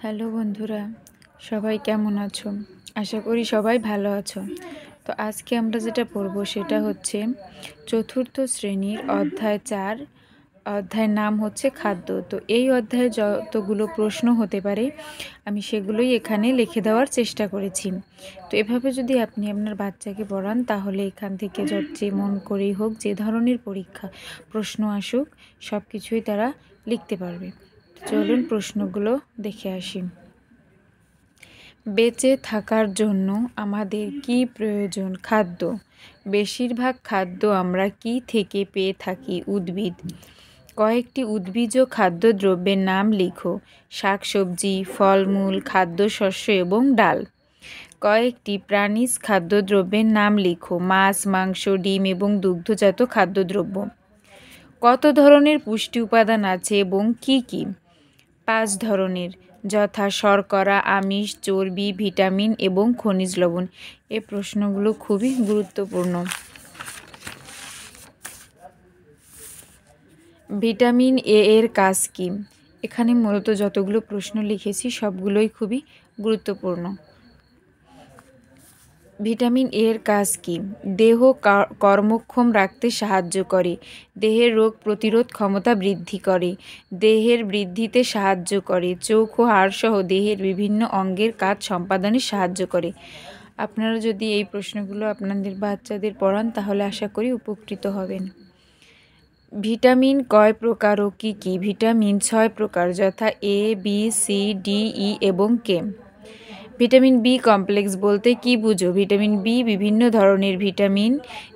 Hello বন্ধুরা, সবাই কেমন আছো? আশা করি সবাই ভালো আছো। তো আজকে আমরা যেটা পড়ব সেটা হচ্ছে চতুর্থ শ্রেণীর অধ্যায় 4। অধ্যায়ের নাম হচ্ছে খাদ্য। তো এই অধ্যায়ে যতগুলো প্রশ্ন হতে পারে আমি সেগুলোই এখানে লিখে দেওয়ার চেষ্টা করেছি। তো এভাবে যদি আপনি আপনার বাচ্চাকে পড়ান তাহলে এখান থেকে যেমন করেই হোক, যে ধরনের পরীক্ষা প্রশ্ন আসুক সব কিছুই তারা লিখতে পারবে। চলুন প্রশ্নগুলো দেখে আসি। বেঁচে থাকার জন্য আমাদের কি প্রয়োজন? খাদ্য। বেশিরভাগ খাদ্য আমরা কি থেকে পেয়ে থাকি? উদ্ভিদ। কয়েকটি উদ্ভিজ খাদ্যদ্রব্যের নাম লিখো। শাকসবজি, ফলমূল, খাদ্যশস্য এবং ডাল। কয়েকটি প্রাণীজ খাদ্যদ্রব্যের নাম লিখো। মাছ, মাংস, ডিম এবং দুগ্ধজাত খাদ্যদ্রব্য। কত ধরনের পুষ্টি উপাদান আছে এবং কি কি? 5 ধরনের, যথা শর্করা, আমিষ, চর্বি, ভিটামিন এবং খনিজ লবণ। এই প্রশ্নগুলো খুবই গুরুত্বপূর্ণ। ভিটামিন এ এর কাজ কী? এখানে মূলত যতগুলো প্রশ্ন লিখেছি সবগুলোই খুবই গুরুত্বপূর্ণ। ভিটামিন এর কাজ কী? দেহ কর্মক্ষম রাখতে সাহায্য করে। দেহের রোগ প্রতিরোধ ক্ষমতা বৃদ্ধি করে। দেহের বৃদ্ধিতে সাহায্য করে। চোখ ও হাড়সহ দেহের বিভিন্ন অঙ্গের কাজ সম্পাদনে সাহায্য করে। আপনারা যদি এই প্রশ্নগুলো আপনাদের বাচ্চাদের পড়ান তাহলে আশা করি উপকৃত হবেন। ভিটামিন কয় প্রকার ও কী কী? ভিটামিন 6 প্রকার, যথা এ, বি, সি, ডি, ই এবং কে। ভিটামিন বি কমপ্লেক্স বলতে কি বুঝো? ভিটামিন বি বিভিন্ন ধরনের ভিটামিন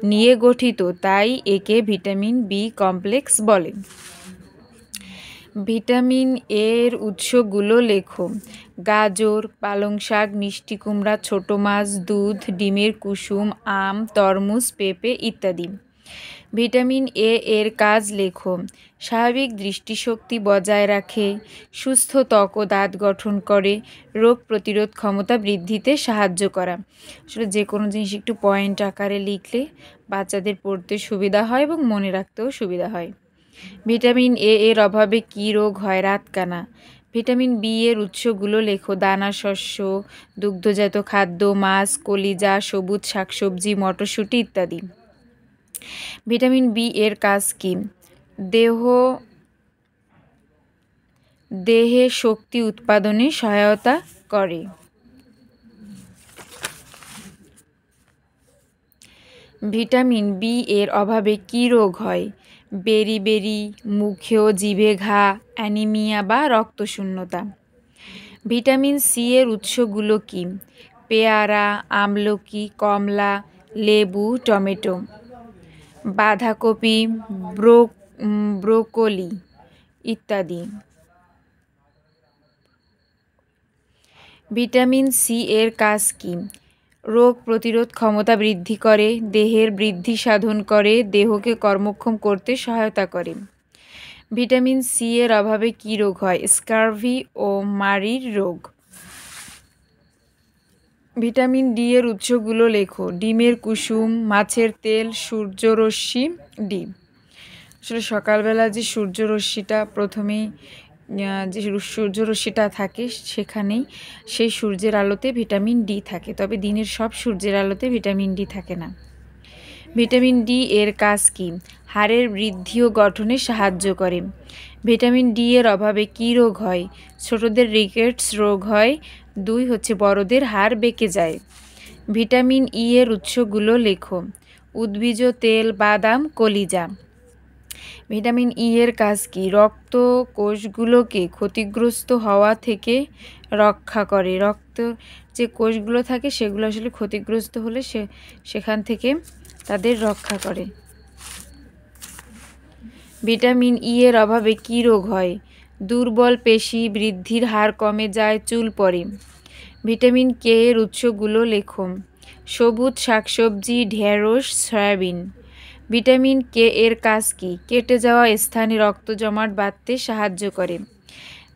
নিয়ে গঠিত, তাই একে ভিটামিন বি কমপ্লেক্স বলে। ভিটামিন এর উৎসগুলো লেখো। গাজর, পালং শাক, মিষ্টি কুমড়া, ছোট মাছ, দুধ, ডিমের কুসুম, আম, তরমুজ, পেঁপে ইত্যাদি। ভিটামিন এ এর কাজ লেখো। স্বাভাবিক দৃষ্টিশক্তি বজায় রাখে, সুস্থ ত্বক ও দাঁত গঠন করে, রোগ প্রতিরোধ ক্ষমতা বৃদ্ধিতে সাহায্য করা। আসলে যে কোনো জিনিস একটু পয়েন্ট আকারে লিখলে বাচ্চাদের পড়তে সুবিধা হয় এবং মনে রাখতেও সুবিধা হয়। ভিটামিন এ এর অভাবে কী রোগ হয়? রাতকানা। ভিটামিন বি এর উৎসগুলো লেখো। দানা শস্য, দুগ্ধজাত খাদ্য, মাছ, কলিজা, সবুজ শাকসবজি, মটরশুঁটি ইত্যাদি। ভিটামিন বি এর কাজ কী? দেহে শক্তি উৎপাদনে সহায়তা করে। ভিটামিন বি এর অভাবে কী রোগ হয়? বেরি, মুখে ও জিভে ঘা, অ্যানিমিয়া বা রক্তশূন্যতা। ভিটামিন সি এর উৎসগুলো কী? পেয়ারা, আমলকি, কমলা, লেবু, টমেটো। বাঁধাকপি, ব্রোকলি ইত্যাদি। ভিটামিন সি এর কাজ কী? রোগ প্রতিরোধ ক্ষমতা বৃদ্ধি করে, দেহের বৃদ্ধি সাধন করে, দেহকে কর্মক্ষম করতে সহায়তা করে। ভিটামিন সি এর অভাবে কী রোগ হয়? স্কারভি ও মারির রোগ। ভিটামিন ডি এর উৎসগুলো লেখো। ডিমের কুসুম, মাছের তেল, সূর্যরশ্মি, ডিম। আসলে সকালবেলা যে সূর্যরশ্মিটা প্রথমেই যে সূর্যরশ্মিটা থাকে সেখানেই সেই সূর্যের আলোতে ভিটামিন ডি থাকে, তবে দিনের সব সূর্যের আলোতে ভিটামিন ডি থাকে না। ভিটামিন ডি এর কাজ কী? হাড়ের বৃদ্ধি ও গঠনে সাহায্য করে। ভিটামিন ডি এর অভাবে কী রোগ হয়? ছোটদের রিকেটস রোগ হয়। 2 হচ্ছে বড়দের হাড় বেঁকে যায়। ভিটামিন ই এর উৎসগুলো লেখো। উদ্ভিজ তেল, বাদাম, কলিজা। ভিটামিন ই এর কাজ কী? রক্ত কোষগুলোকে ক্ষতিগ্রস্ত হওয়া থেকে রক্ষা করে। রক্ত যে কোষগুলো থাকে সেগুলো আসলে ক্ষতিগ্রস্ত হলে সেখান থেকে তাদের রক্ষা করে। ভিটামিন ই এর অভাবে কী রোগ হয়? দুর্বল পেশি, বৃদ্ধির হার কমে যায়, চুল পড়ে। ভিটামিন কে এর উৎসগুলো লেখো। সবুজ শাকসবজি, ঢেঁড়স, সয়াবিন। ভিটামিন কে এর কাজ কী? কেটে যাওয়া স্থানে রক্ত জমাট বাঁধতে সাহায্য করে।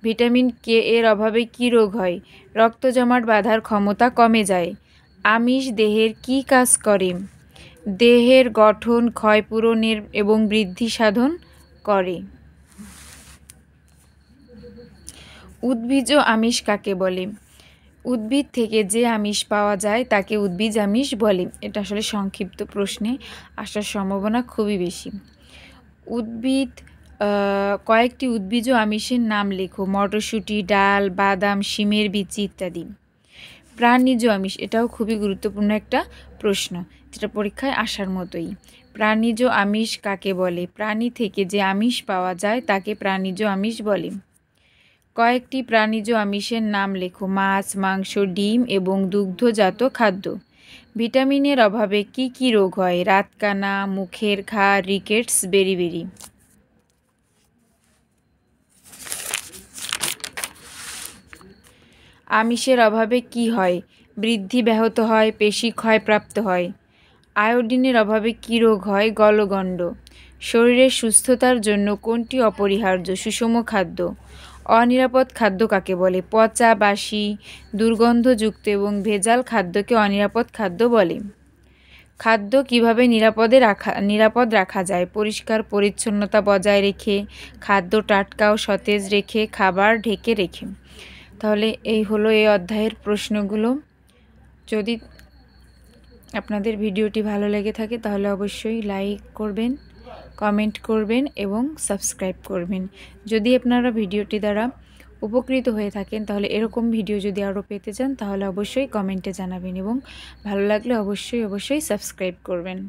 ভিটামিন কে এর অভাবে কী রোগ হয়? রক্ত জমাট বাঁধার ক্ষমতা কমে যায়। আমিষ দেহের কী কাজ করে? দেহের গঠন, ক্ষয়পূরণের এবং বৃদ্ধি সাধন করে। উদ্ভিজ্জ আমিষ কাকে বলে? উদ্ভিদ থেকে যে আমিষ পাওয়া যায় তাকে উদ্ভিজ আমিষ বলে। এটা আসলে সংক্ষিপ্ত প্রশ্নে আসার সম্ভাবনা খুবই বেশি। কয়েকটি উদ্ভিজ্জ আমিষের নাম লেখো। মটরশুঁটি, ডাল, বাদাম, শিমের বিচি ইত্যাদি। প্রাণীজ আমিষ, এটাও খুবই গুরুত্বপূর্ণ একটা প্রশ্ন, যেটা পরীক্ষায় আসার মতোই। প্রাণীজ আমিষ কাকে বলে? প্রাণী থেকে যে আমিষ পাওয়া যায় তাকে প্রাণীজ আমিষ বলে। কয়েকটি প্রাণীজ আমিষের নাম লেখো। মাছ, মাংস, ডিম এবং দুগ্ধজাত খাদ্য। ভিটামিনের অভাবে কি কি রোগ হয়? রাতকানা, মুখের ঘা, রিকেটস, বেরিবেরি। আমিষের অভাবে কি হয়? বৃদ্ধি ব্যাহত হয়, পেশি ক্ষয়প্রাপ্ত হয়। আয়োডিনের অভাবে কী রোগ হয়? গলগণ্ড। শরীরের সুস্থতার জন্য কোনটি অপরিহার্য? সুষম খাদ্য। অনিরাপদ খাদ্য কাকে বলে? পচা, বাসি, দুর্গন্ধযুক্ত এবং ভেজাল খাদ্যকে অনিরাপদ খাদ্য বলে। খাদ্য কিভাবে নিরাপদ রাখা যায়? পরিষ্কার পরিচ্ছন্নতা বজায় রেখে, খাদ্য টাটকা ও সতেজ রেখে, খাবার ঢেকে রেখে। তাহলে এই হলো এই অধ্যায়ের প্রশ্নগুলো। যদি আপনাদের ভিডিওটি ভালো লেগে থাকে তাহলে অবশ্যই লাইক করবেন, কমেন্ট করবেন এবং সাবস্ক্রাইব করবেন। যদি আপনারা ভিডিওটি দ্বারা উপকৃত হয়ে থাকেন তাহলে এরকম ভিডিও যদি আরও পেতে চান তাহলে অবশ্যই কমেন্টে জানাবেন এবং ভালো লাগলে অবশ্যই সাবস্ক্রাইব করবেন।